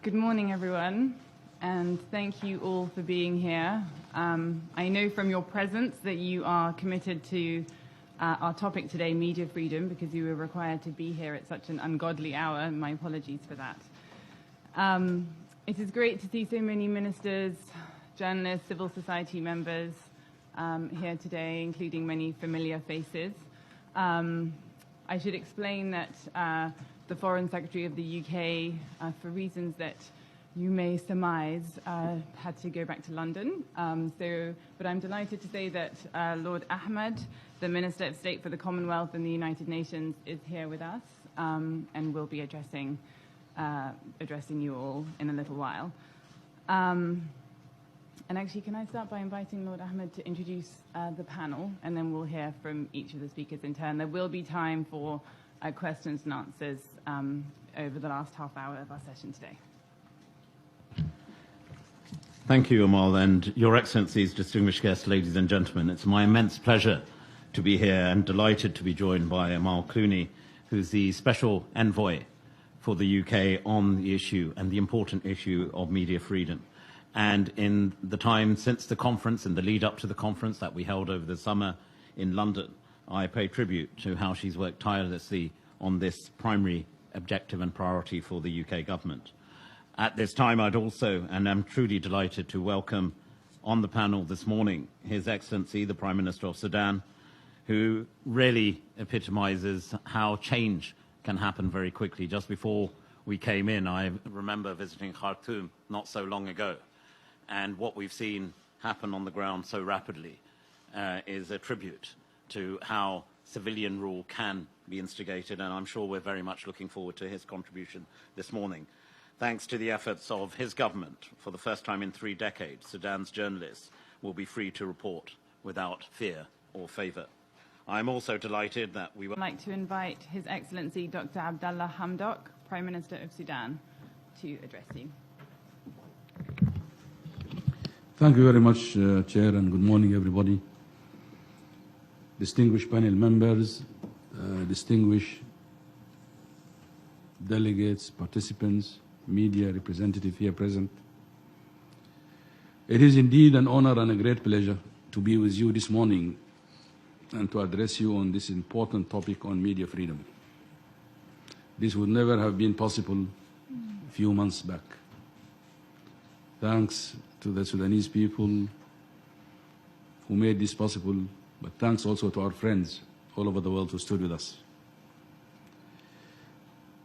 Good morning, everyone, and thank you all for being here. I know from your presence that you are committed to our topic today, media freedom, because you were required to be here at such an ungodly hour. My apologies for that. It is great to see so many ministers, journalists, civil society members here today, including many familiar faces. I should explain that the Foreign Secretary of the UK, for reasons that you may surmise, had to go back to London. But I'm delighted to say that Lord Ahmed, the Minister of State for the Commonwealth and the United Nations, is here with us and will be addressing you all in a little while. And actually, can I start by inviting Lord Ahmed to introduce the panel, and then we'll hear from each of the speakers in turn. There will be time for questions and answers over the last half hour of our session today. Thank you, Amal, and Your Excellencies, distinguished guests, ladies and gentlemen. It's my immense pleasure to be here and delighted to be joined by Amal Clooney, who's the Special Envoy for the UK on the issue and the important issue of media freedom. And in the time since the conference and the lead up to the conference that we held over the summer in London, I pay tribute to how she's worked tirelessly on this primary objective and priority for the UK government. At this time, I'd also, and I'm truly delighted to welcome on the panel this morning, His Excellency, the Prime Minister of Sudan, who really epitomizes how change can happen very quickly. Just before we came in, I remember visiting Khartoum not so long ago, and what we've seen happen on the ground so rapidly is a tribute to how civilian rule can be instigated, and I'm sure we're very much looking forward to his contribution this morning. Thanks to the efforts of his government, for the first time in 3 decades, Sudan's journalists will be free to report without fear or favour. I'm also delighted that we would like to invite His Excellency Dr. Abdullah Hamdok, Prime Minister of Sudan, to address you. Thank you very much, Chair, and good morning, everybody. Distinguished panel members, distinguished delegates, participants, media representative here present. It is indeed an honor and a great pleasure to be with you this morning and to address you on this important topic on media freedom. This would never have been possible a few months back. Thanks to the Sudanese people who made this possible, but thanks also to our friends all over the world who stood with us.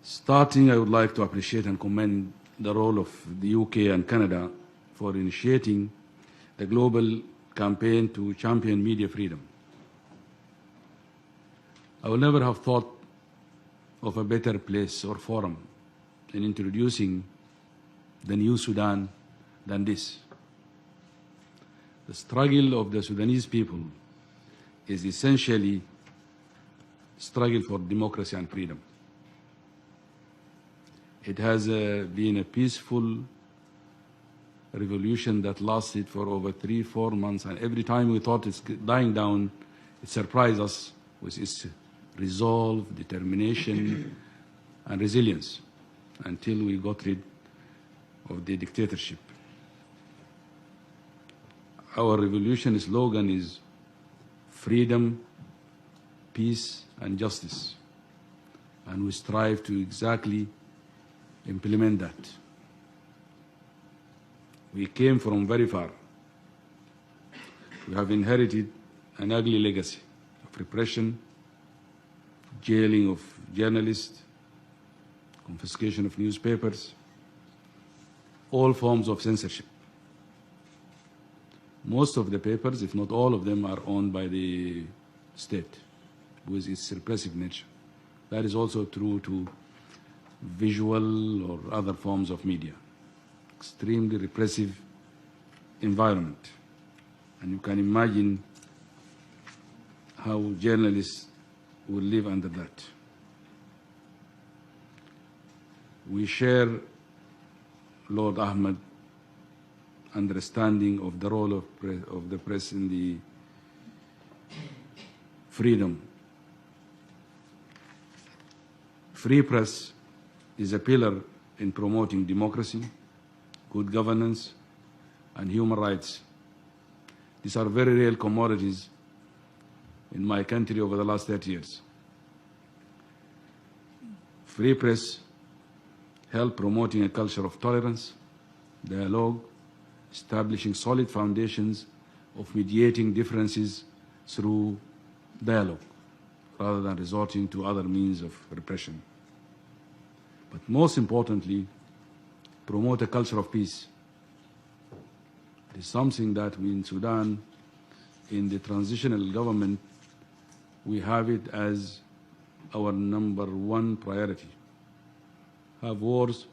Starting, I would like to appreciate and commend the role of the UK and Canada for initiating the global campaign to champion media freedom. I would never have thought of a better place or forum in introducing the new Sudan than this. The struggle of the Sudanese people is essentially struggle for democracy and freedom. It has been a peaceful revolution that lasted for over 3-4 months, and every time we thought it's dying down, it surprised us with its resolve, determination, and resilience until we got rid of the dictatorship. Our revolution slogan is freedom, peace, and justice, and we strive to exactly implement that. We came from very far. We have inherited an ugly legacy of repression, jailing of journalists, confiscation of newspapers, all forms of censorship. Most of the papers, if not all of them, are owned by the state with its repressive nature. That is also true to visual or other forms of media. Extremely repressive environment. And you can imagine how journalists will live under that. We share Lord Ahmed understanding of the role of the press in the freedom. Free press is a pillar in promoting democracy, good governance, and human rights. These are very real commodities in my country over the last 30 years. Free press help promoting a culture of tolerance, dialogue, establishing solid foundations of mediating differences through dialogue, rather than resorting to other means of repression. But most importantly, promote a culture of peace. It is something that we in Sudan, in the transitional government, we have it as our #1 priority. Have wars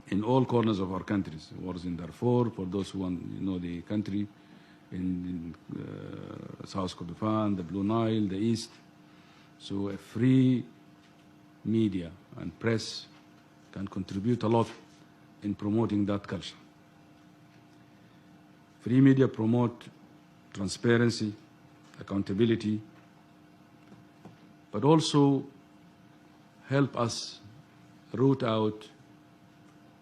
in all corners of our countries. Wars in Darfur, for those who know the country, in South Kordofan, the Blue Nile, the East. So a free media and press can contribute a lot in promoting that culture. Free media promote transparency, accountability, but also help us root out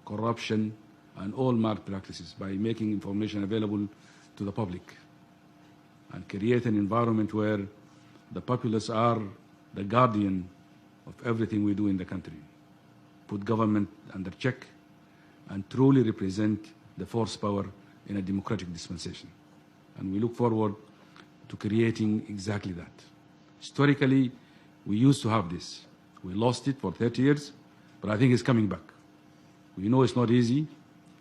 corruption and all malpractices by making information available to the public and create an environment where the populace are the guardian of everything we do in the country, put government under check, and truly represent the force power in a democratic dispensation. And we look forward to creating exactly that. Historically, we used to have this. We lost it for 30 years, but I think it's coming back. We know it's not easy,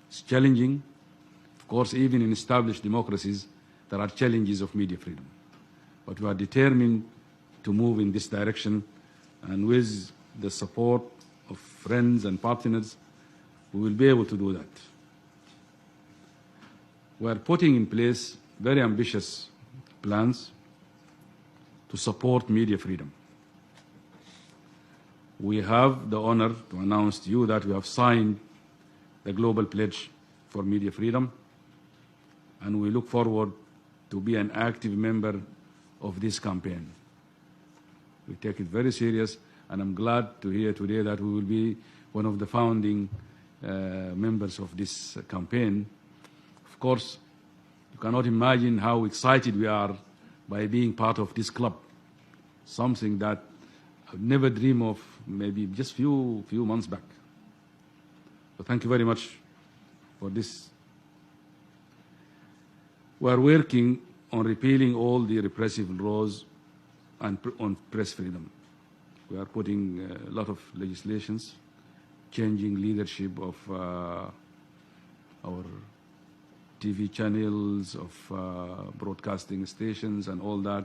it's challenging. Of course, even in established democracies, there are challenges of media freedom. But we are determined to move in this direction, and with the support of friends and partners, we will be able to do that. We are putting in place very ambitious plans to support media freedom. We have the honor to announce to you that we have signed the Global Pledge for Media Freedom, and we look forward to be an active member of this campaign. We take it very serious, and I'm glad to hear today that we will be one of the founding members of this campaign. Of course, you cannot imagine how excited we are by being part of this club, something that I've never dreamed of maybe just few months back. So thank you very much for this. We are working on repealing all the repressive laws and on press freedom. We are putting a lot of legislations, changing leadership of our TV channels, of broadcasting stations and all that,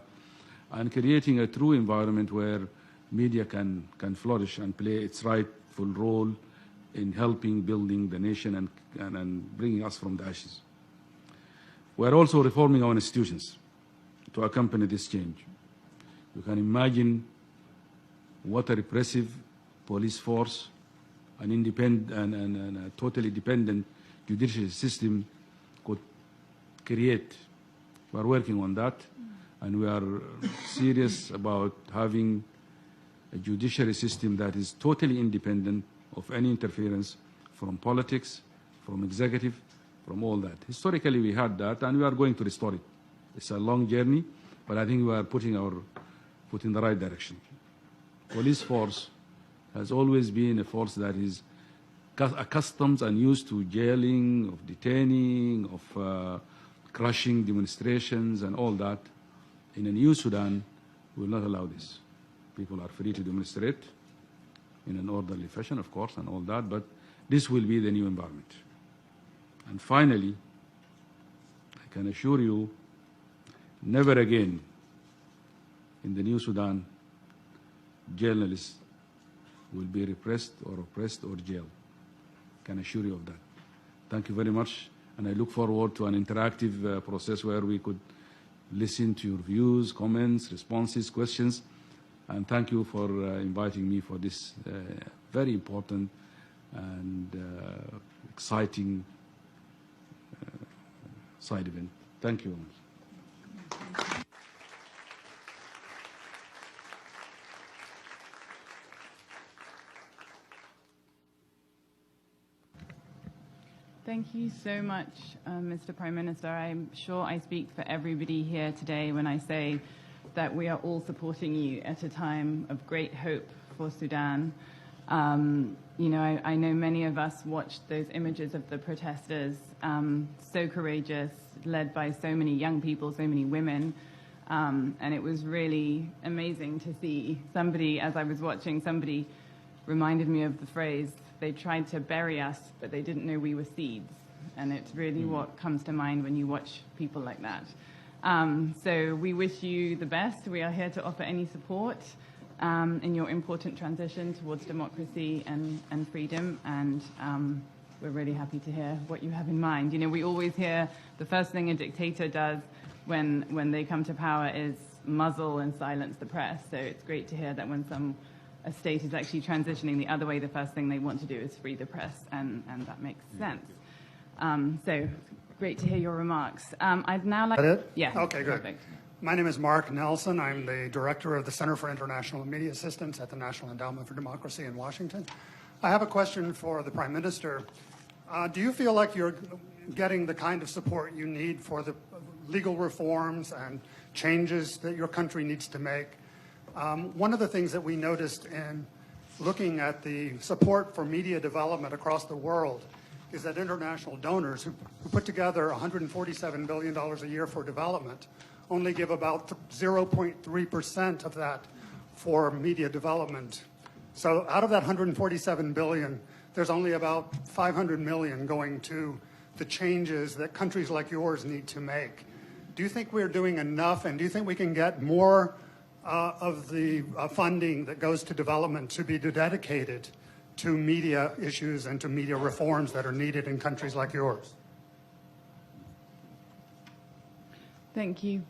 and creating a true environment where media can flourish and play its rightful role in helping building the nation and bringing us from the ashes. We are also reforming our institutions to accompany this change. You can imagine what a repressive police force, an independent and a totally dependent judicial system could create. We are working on that, and we are serious about having a judiciary system that is totally independent of any interference from politics, from executive, from all that. Historically, we had that, and we are going to restore it. It's a long journey, but I think we are putting our foot in the right direction. Police force has always been a force that is accustomed and used to jailing, of detaining, of crushing demonstrations and all that. In a new Sudan, we will not allow this. People are free to demonstrate in an orderly fashion, of course, and all that, but this will be the new environment. And finally, I can assure you, never again in the new Sudan, journalists will be repressed or oppressed or jailed. I can assure you of that. Thank you very much, and I look forward to an interactive process where we could listen to your views, comments, responses, questions, and thank you for inviting me for this very important and exciting side event. Thank you. Thank you so much, Mr. Prime Minister. I'm sure I speak for everybody here today when I say that we are all supporting you at a time of great hope for Sudan. I know many of us watched those images of the protesters, so courageous, led by so many young people, so many women, and it was really amazing to see somebody, as I was watching, somebody reminded me of the phrase, they tried to bury us, but they didn't know we were seeds. And it's really what comes to mind when you watch people like that. So we wish you the best. We are here to offer any support in your important transition towards democracy and freedom. And we're really happy to hear what you have in mind. You know, we always hear the first thing a dictator does when they come to power is muzzle and silence the press. So it's great to hear that when a state is actually transitioning the other way, the first thing they want to do is free the press, and that makes sense. So great to hear your remarks. I'd now like... Yeah. Okay, good. Perfect. My name is Mark Nelson. I'm the director of the Center for International Media Assistance at the National Endowment for Democracy in Washington. I have a question for the Prime Minister. Do you feel like you're getting the kind of support you need for the legal reforms and changes that your country needs to make? One of the things that we noticed in looking at the support for media development across the world is that international donors who put together $147 billion a year for development only give about 0.3% of that for media development. So out of that $147 billion, there's only about $500 million going to the changes that countries like yours need to make. Do you think we're doing enough, and do you think we can get more of the funding that goes to development to be dedicated to media issues and to media reforms that are needed in countries like yours? Thank you.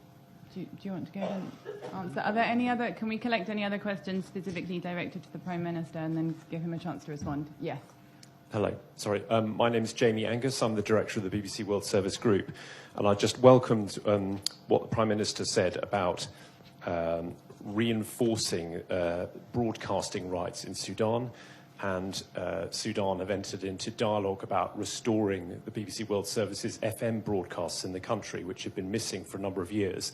Do you want to go ahead and answer? Are there any other, can we collect any other questions specifically directed to the Prime Minister and then give him a chance to respond? Yes. Hello. Sorry. My name is Jamie Angus. I'm the director of the BBC World Service Group. And I just welcomed what the Prime Minister said about reinforcing broadcasting rights in Sudan. And Sudan have entered into dialogue about restoring the BBC World Service's FM broadcasts in the country, which have been missing for a number of years.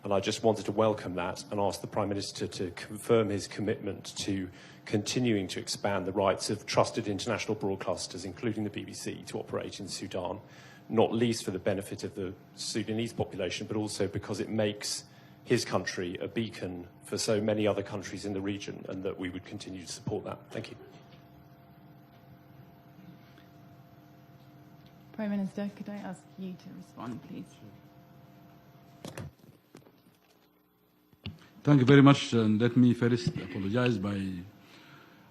And I just wanted to welcome that and ask the Prime Minister to confirm his commitment to continuing to expand the rights of trusted international broadcasters, including the BBC, to operate in Sudan, not least for the benefit of the Sudanese population, but also because it makes his country a beacon for so many other countries in the region, and that we would continue to support that. Thank you. Prime Minister, could I ask you to respond, please? Thank you very much. And let me first apologize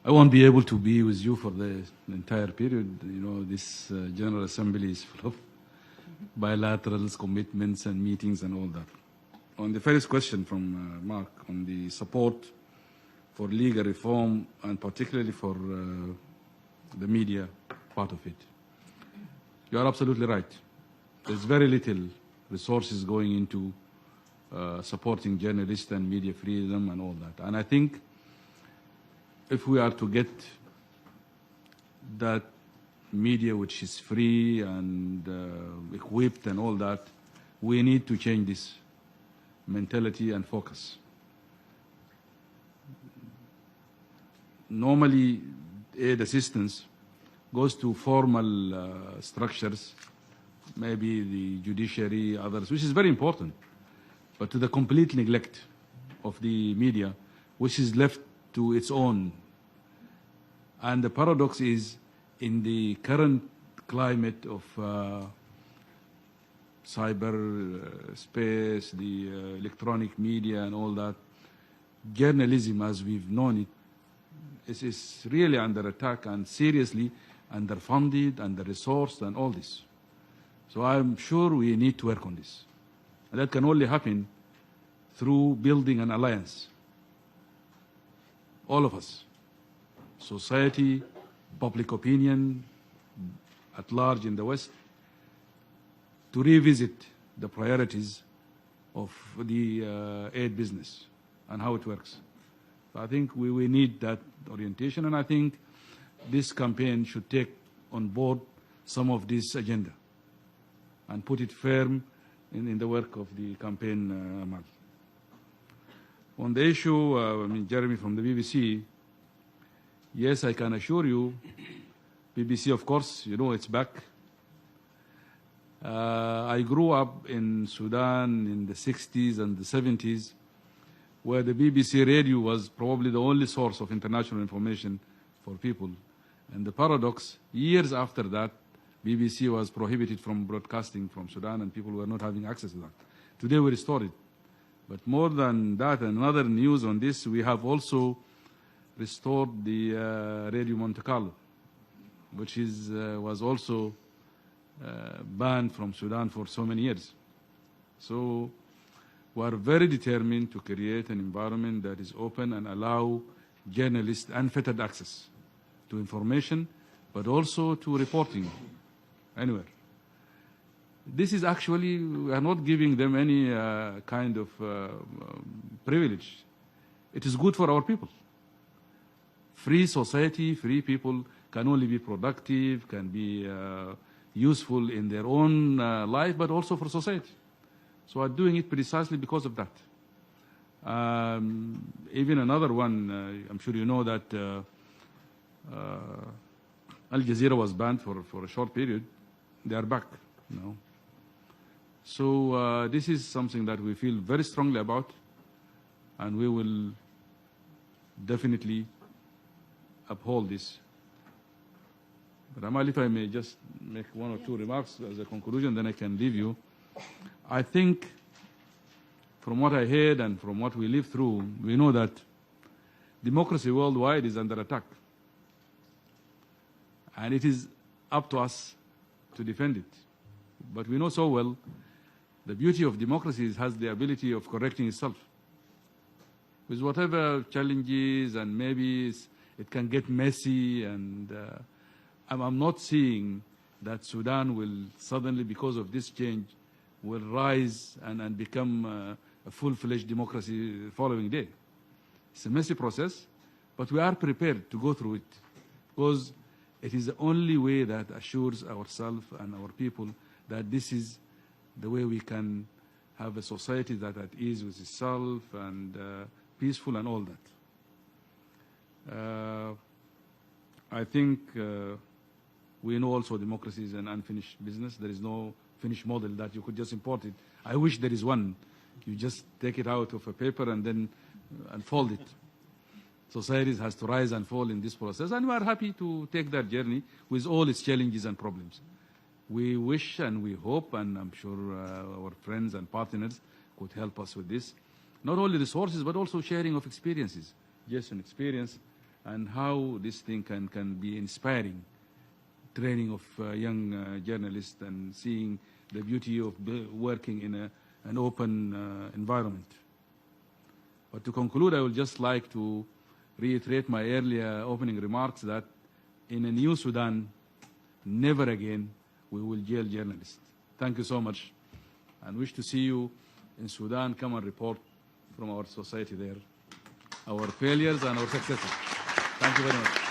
I won't be able to be with you for the entire period. You know, this General Assembly is full of bilaterals, commitments, and meetings and all that. On the first question from Mark on the support for legal reform and particularly for the media part of it, you are absolutely right. There's very little resources going into supporting journalists and media freedom and all that. And I think if we are to get that media which is free and equipped and all that, we need to change this mentality and focus. Normally, aid assistance goes to formal structures, maybe the judiciary, others, which is very important, but to the complete neglect of the media, which is left to its own. And the paradox is, in the current climate of cyber space, the electronic media and all that, journalism as we've known it is really under attack and seriously underfunded, under-resourced and all this. So I'm sure we need to work on this. And that can only happen through building an alliance. All of us, society, public opinion at large in the West, to revisit the priorities of the aid business and how it works. So I think we need that orientation, and I think this campaign should take on board some of this agenda and put it firm in the work of the campaign, Amal. On the issue, Jeremy from the BBC, yes, I can assure you, BBC, of course, you know, it's back. I grew up in Sudan in the 60s and the 70s, where the BBC radio was probably the only source of international information for people. And the paradox, years after that, BBC was prohibited from broadcasting from Sudan and people were not having access to that. Today we restored it. But more than that, another news on this, we have also restored the Radio Monte Carlo, which was also banned from Sudan for so many years. So we are very determined to create an environment that is open and allow journalists unfettered access to information, but also to reporting anywhere. This is actually, we are not giving them any kind of privilege. It is good for our people. Free society, free people can only be productive, can be useful in their own life, but also for society. So I'm doing it precisely because of that. Even another one, I'm sure you know that Al Jazeera was banned for a short period. They are back now. So this is something that we feel very strongly about, and we will definitely uphold this. But Amal, if I may just make one or two remarks as a conclusion, then I can leave you. I think from what I heard and from what we lived through, we know that democracy worldwide is under attack. And it is up to us to defend it. But we know so well the beauty of democracy has the ability of correcting itself. With whatever challenges, and maybe it can get messy, and I'm not seeing that Sudan will suddenly, because of this change, will rise and become a full-fledged democracy the following day. It's a messy process, but we are prepared to go through it, because it is the only way that assures ourselves and our people that this is the way we can have a society that at ease with itself and peaceful and all that. I think we know also democracy is an unfinished business. There is no finished model that you could just import it. I wish there is one. You just take it out of a paper and then unfold it. Societies has to rise and fall in this process, and we are happy to take that journey with all its challenges and problems. We wish and we hope, and I'm sure our friends and partners could help us with this. Not only resources, but also sharing of experiences, Jason experience, and how this thing can be inspiring. Training of young journalists and seeing the beauty of working in an open environment. But to conclude, I would just like to reiterate my earlier opening remarks that in a new Sudan, never again we will jail journalists. Thank you so much, and wish to see you in Sudan. Come and report from our society there, our failures and our successes. Thank you very much.